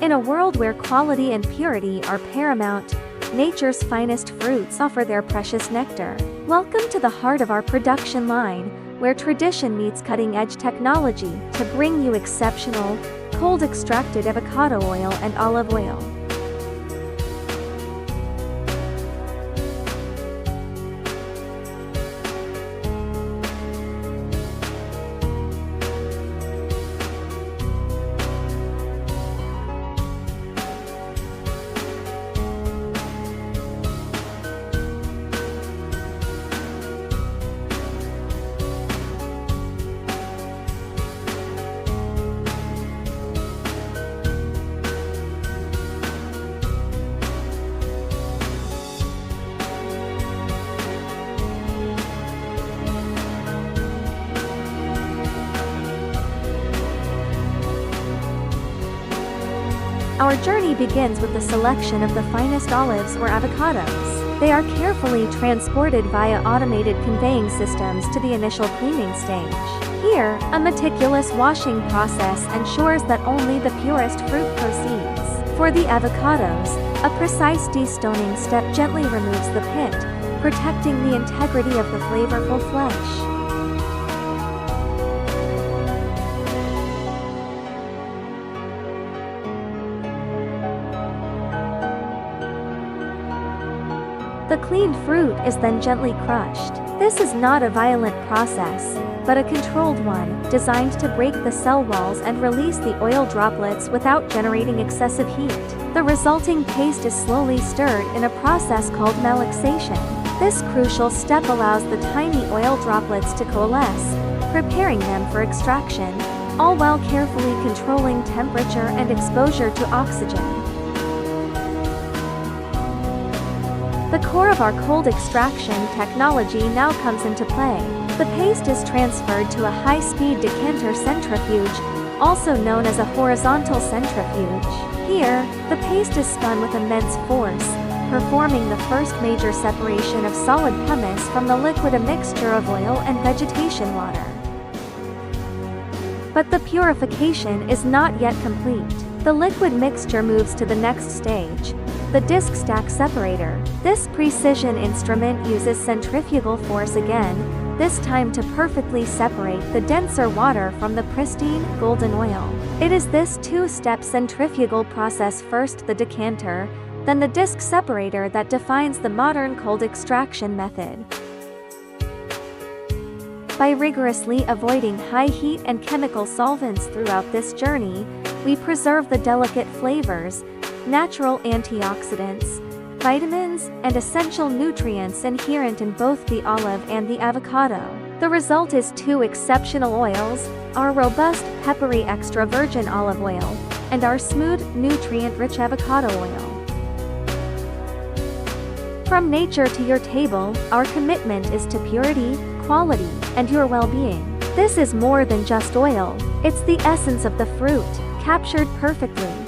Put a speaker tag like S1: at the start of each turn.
S1: In a world where quality and purity are paramount, nature's finest fruits offer their precious nectar. Welcome to the heart of our production line, where tradition meets cutting-edge technology to bring you exceptional, cold-extracted avocado oil and olive oil. Our journey begins with the selection of the finest olives or avocados. They are carefully transported via automated conveying systems to the initial cleaning stage. Here, a meticulous washing process ensures that only the purest fruit proceeds. For the avocados, a precise destoning step gently removes the pit, protecting the integrity of the flavorful flesh. The cleaned fruit is then gently crushed. This is not a violent process, but a controlled one, designed to break the cell walls and release the oil droplets without generating excessive heat. The resulting paste is slowly stirred in a process called malaxation. This crucial step allows the tiny oil droplets to coalesce, preparing them for extraction, all while carefully controlling temperature and exposure to oxygen. The core of our cold extraction technology now comes into play. The paste is transferred to a high-speed decanter centrifuge, also known as a horizontal centrifuge. Here, the paste is spun with immense force, performing the first major separation of solid pumice from the liquid, a mixture of oil and vegetation water. But the purification is not yet complete. The liquid mixture moves to the next stage, the disc stack separator. This precision instrument uses centrifugal force again, this time to perfectly separate the denser water from the pristine, golden oil. It is this two-step centrifugal process, first the decanter, then the disc separator, that defines the modern cold extraction method. By rigorously avoiding high heat and chemical solvents throughout this journey, we preserve the delicate flavors, natural antioxidants, vitamins, and essential nutrients inherent in both the olive and the avocado. The result is two exceptional oils, our robust, peppery extra virgin olive oil, and our smooth, nutrient-rich avocado oil. From nature to your table, our commitment is to purity, quality, and your well-being. This is more than just oil, it's the essence of the fruit, captured perfectly.